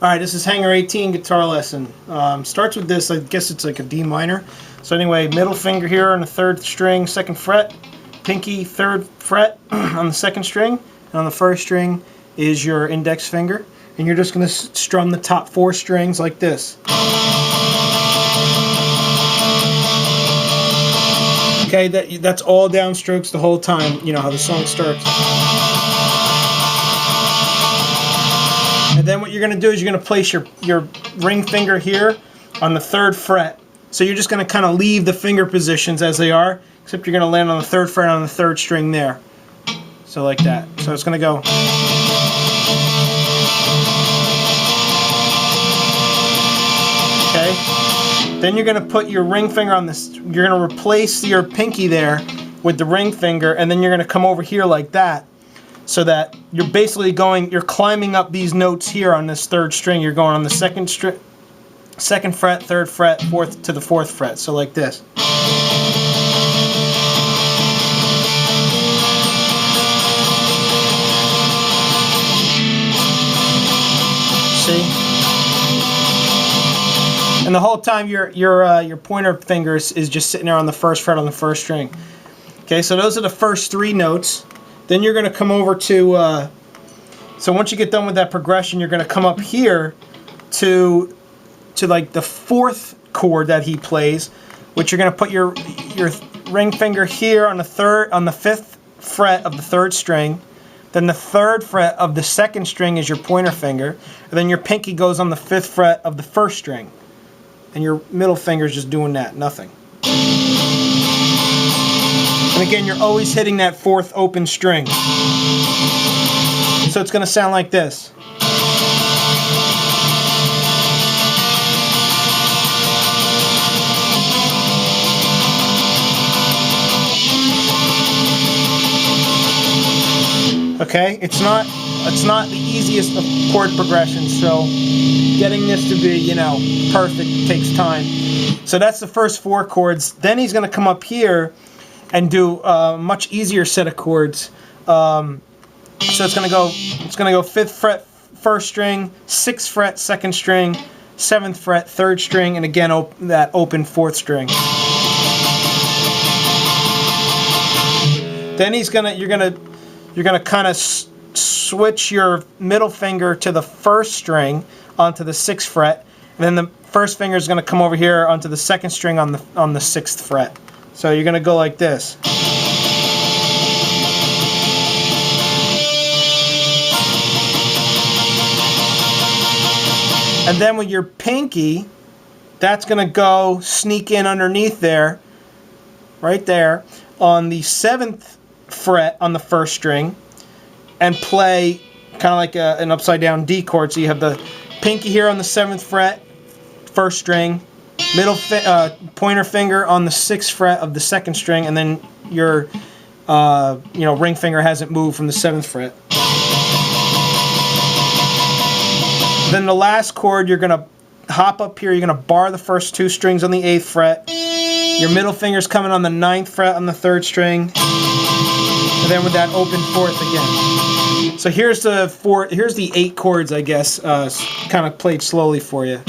Alright, this is Hangar 18 guitar lesson. Starts with this, I guess it's like a D minor. So anyway, middle finger here on the 3rd string, 2nd fret, pinky 3rd fret on the 2nd string, and on the 1st string is your index finger. And you're just going to strum the top 4 strings like this. Okay, that's all downstrokes the whole time, you know how the song starts. And then what you're going to do is you're going to place your ring finger here on the 3rd fret. So you're just going to kind of leave the finger positions as they are, except you're going to land on the 3rd fret on the 3rd string there. So like that. So it's going to go. Okay. Then you're going to put your ring finger on this. You're going to replace your pinky there with the ring finger, and then you're going to come over here like that. So that you're basically you're climbing up these notes here on this 3rd string. You're going on the 2nd fret, 3rd fret, 4th to the 4th fret. So like this. See? And the whole time your pointer finger is just sitting there on the 1st fret on the 1st string. Okay, so those are the first 3 notes. Then you're going to come over to, so once you get done with that progression, you're going to come up here to like the 4th chord that he plays, which you're going to put your ring finger here on the 5th fret of the 3rd string. Then the 3rd fret of the 2nd string is your pointer finger, and then your pinky goes on the 5th fret of the 1st string, and your middle finger is just doing that, nothing. And again, you're always hitting that 4th open string. So it's going to sound like this. Okay, it's not the easiest of chord progressions, so getting this to be, you know, perfect takes time. So that's the first 4 chords. Then he's going to come up here and do a much easier set of chords. So it's gonna go 5th fret, 1st string, 6th fret, 2nd string, 7th fret, 3rd string, and again that open 4th string. Then you're gonna kind of switch your middle finger to the 1st string onto the 6th fret, and then the 1st finger is gonna come over here onto the 2nd string on the 6th fret. So you're going to go like this. And then with your pinky, that's going to go sneak in underneath there, right there, on the 7th fret on the 1st string, and play kind of like an upside down D chord. So you have the pinky here on the 7th fret, 1st string, middle pointer finger on the 6th fret of the 2nd string, and then your ring finger hasn't moved from the 7th fret. Then the last chord, you're going to hop up here, you're going to bar the first 2 strings on the 8th fret. Your middle finger's coming on the 9th fret on the 3rd string, and then with that open 4th again. So here's the 8 chords, I guess, kind of played slowly for you.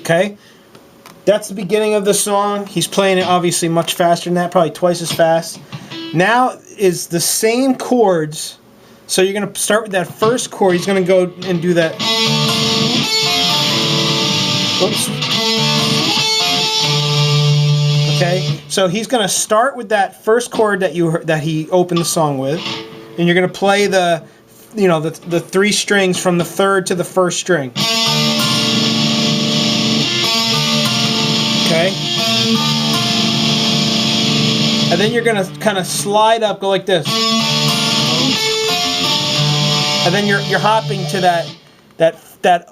Okay, that's the beginning of the song. He's playing it obviously much faster than that, probably twice as fast. Now is the same chords. So you're going to start with that first chord. He's going to go and do that. Oops. Okay, so he's going to start with that first chord that he opened the song with, and you're going to play the 3 strings from the 3rd to the 1st string. Okay? And then you're going to kind of slide up, go like this. and then you're hopping to that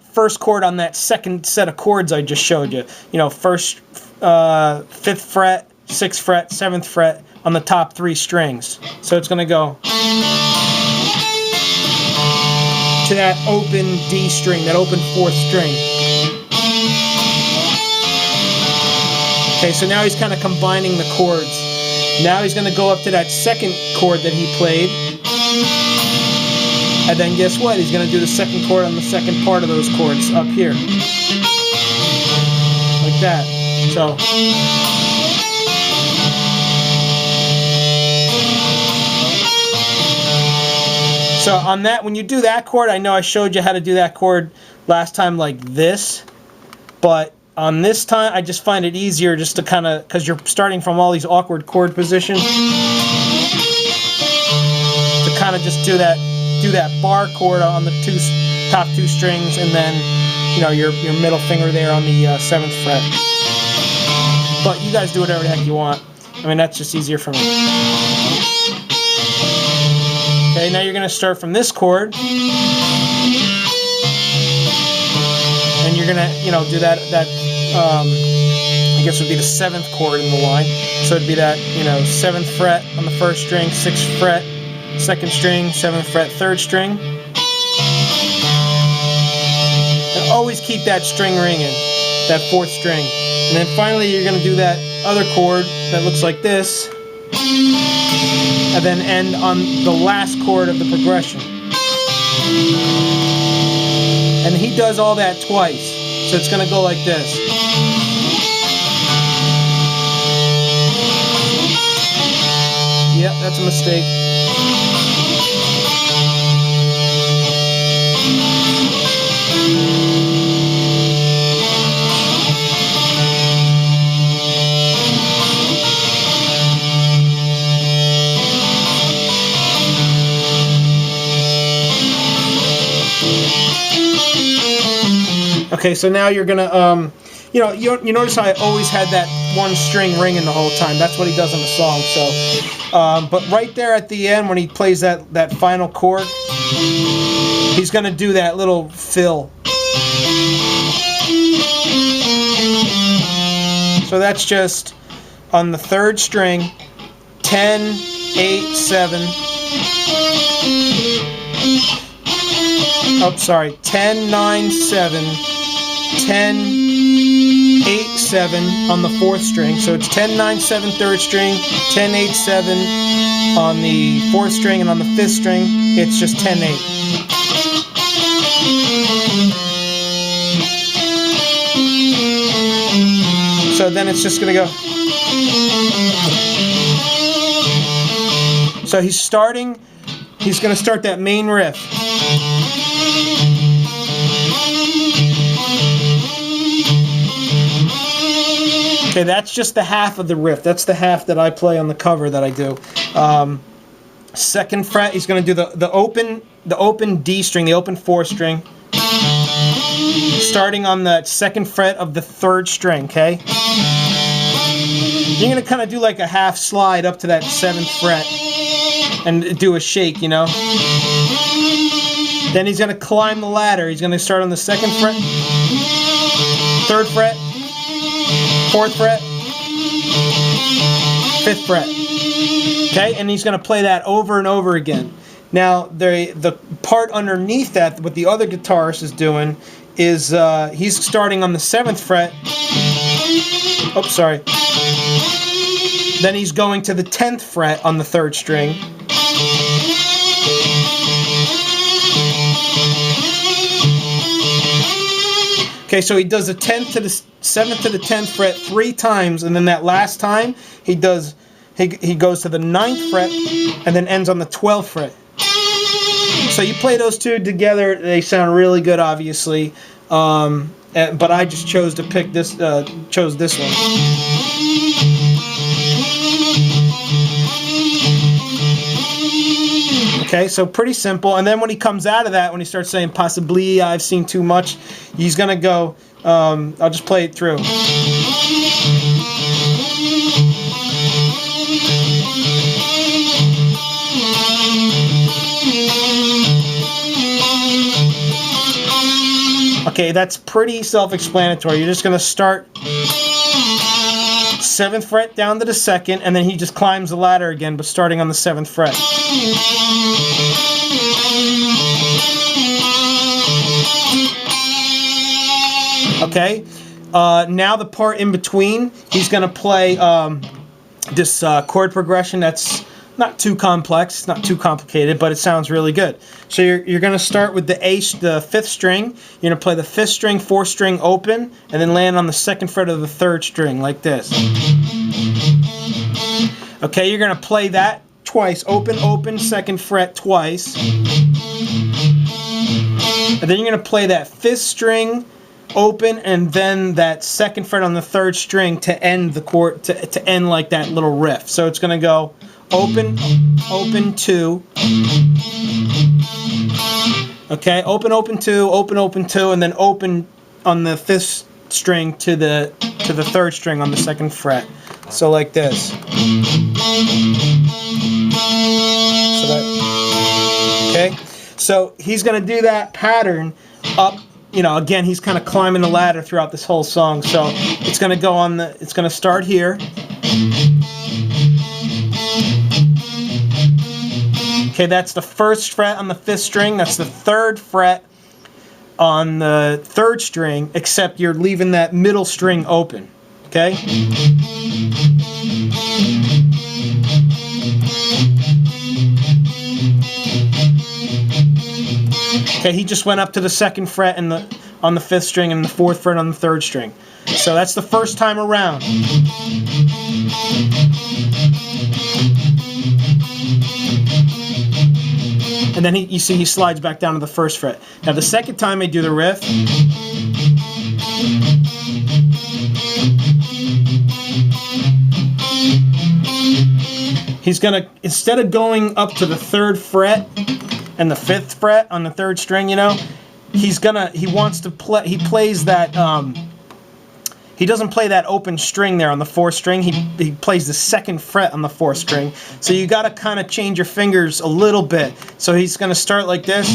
first chord on that second set of chords I just showed you. You know, first, 5th fret, 6th fret, 7th fret on the top 3 strings. So it's going to go to that open D string, that open 4th string. Okay, so now he's kind of combining the chords. Now he's going to go up to that second chord that he played. And then guess what? He's going to do the second chord on the second part of those chords up here. Like that. So on that, when you do that chord, I know I showed you how to do that chord last time like this. But on this time, I just find it easier just to kind of, because you're starting from all these awkward chord positions, to kind of just do that bar chord on the top 2 strings, and then, you know, your middle finger there on the 7th fret. But you guys do whatever the heck you want. I mean, that's just easier for me. Okay, now you're going to start from this chord, and you're going to, you know, do that I guess would be the 7th chord in the line. So it'd be that, you know, 7th fret on the 1st string, 6th fret, 2nd string, 7th fret, 3rd string. And always keep that string ringing, that 4th string. And then finally you're going to do that other chord that looks like this, and then end on the last chord of the progression. And he does all that twice. So it's going to go like this. Yep, that's a mistake. Okay, so now you're gonna, you know, you notice how I always had that one string ringing the whole time. That's what he does in the song. So, but right there at the end when he plays that final chord, he's gonna do that little fill. So that's just on the 3rd string, 10, 8, 7. Oh, sorry, 10, 9, 7. 10, 8, 7 on the 4th string. So it's 10, 9, 7, 3rd string, 10, 8, 7 on the 4th string, and on the 5th string, it's just 10, 8. So then it's just going to go. So he's going to start that main riff. Okay, that's just the half of the riff. That's the half that I play on the cover that I do. 2nd fret, he's going to do the open D string, the open 4th string, starting on the 2nd fret of the 3rd string. Okay, you're going to kind of do like a half slide up to that 7th fret and do a shake, you know. Then he's going to climb the ladder. He's going to start on the 2nd fret, 3rd fret, 4th fret, 5th fret. Okay, and he's going to play that over and over again. Now, the part underneath that, what the other guitarist is doing, is he's starting on the 7th fret. Oh, sorry. Then he's going to the 10th fret on the 3rd string. Okay, so he does the 10th to the 7th to the 10th fret 3 times, and then that last time he goes to the 9th fret and then ends on the 12th fret. So you play those two together, they sound really good, obviously. But I just chose to pick this. Chose this one. Okay, so pretty simple. And then when he comes out of that, when he starts saying possibly I've seen too much, he's gonna go. I'll just play it through. Okay, that's pretty self-explanatory. You're just going to start 7th fret down to the 2nd, and then he just climbs the ladder again, but starting on the 7th fret. Okay, now the part in between, he's going to play this chord progression that's not too complex, it's not too complicated, but it sounds really good. So you're going to start with the 5th string. You're going to play the 5th string, 4th string open, and then land on the 2nd fret of the 3rd string like this. Okay, you're going to play that twice, open, open, 2nd fret twice. And then you're going to play that 5th string open, and then that 2nd fret on the 3rd string to end the chord, to end like that little riff. So it's going to go open, open, 2. Okay, open, open, 2, open, open, 2, and then open on the 5th string to the 3rd string on the 2nd fret. So like this. So that, okay, so he's going to do that pattern up. You know, again, he's kind of climbing the ladder throughout this whole song. So it's going to go on the. It's going to start here. Okay, that's the 1st fret on the 5th string. That's the 3rd fret on the 3rd string, except you're leaving that middle string open. Okay? Okay, he just went up to the 2nd fret and on the 5th string and the 4th fret on the 3rd string. So that's the first time around. And then you see he slides back down to the 1st fret. Now the second time I do the riff, he's gonna, instead of going up to the 3rd fret and the 5th fret on the 3rd string, you know, he wants to play, he plays that, he doesn't play that open string there on the 4th string. He plays the 2nd fret on the 4th string. So you got to kind of change your fingers a little bit. So he's going to start like this.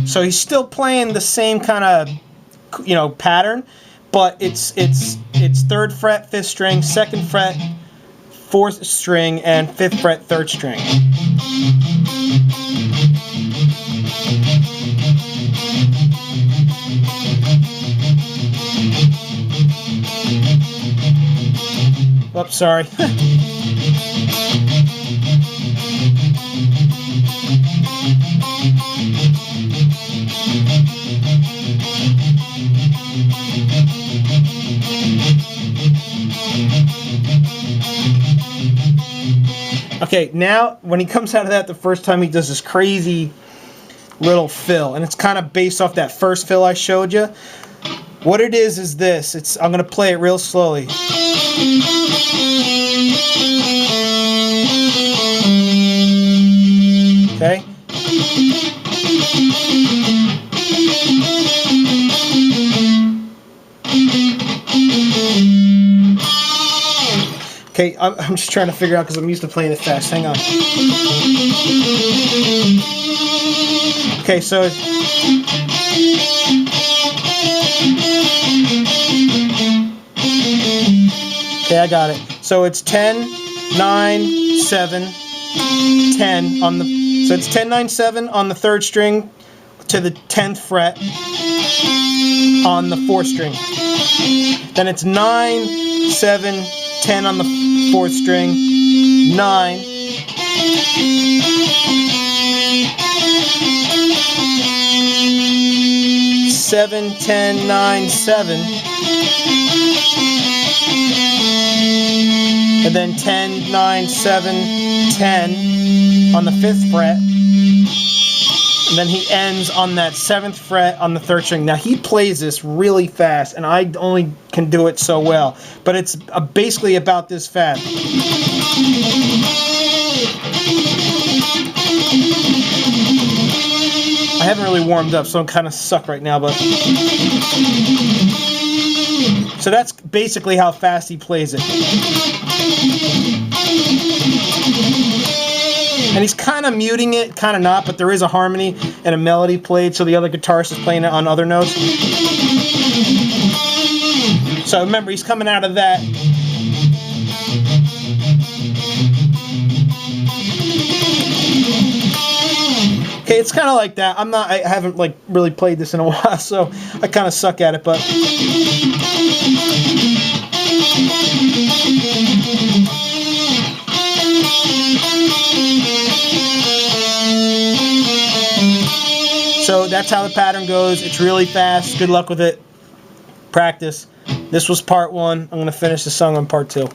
So he's still playing the same kind of, you know, pattern, but it's 3rd fret, 5th string, 2nd fret, 4th string, and 5th fret, 3rd string. Oops, sorry. Okay, now when he comes out of that, the first time he does this crazy little fill, and it's kind of based off that first fill I showed you. What it is this. I'm going to play it real slowly. Okay? Okay, I'm just trying to figure out because I'm used to playing it fast. Hang on. Okay, so okay, I got it. So it's 10, 9, 7, 10 on the. So it's 10, 9, 7 on the 3rd string to the 10th fret on the 4th string. Then it's 9, 7, 10 on the 4th string, 9, 7, 10, 9, 7, and then 10, 9, 7, 10 on the 5th fret, and then he ends on that 7th fret on the 3rd string. Now he plays this really fast, and I only can do it so well, but it's basically about this fast. I haven't really warmed up, so I'm kind of suck right now, but so that's basically how fast he plays it. And he's kind of muting it, kind of not, but there is a harmony and a melody played, so the other guitarist is playing it on other notes. So remember, he's coming out of that. Okay, it's kind of like that. I haven't like really played this in a while, so I kind of suck at it, but so that's how the pattern goes. It's really fast. Good luck with it. Practice. This was part 1. I'm going to finish the song on part 2.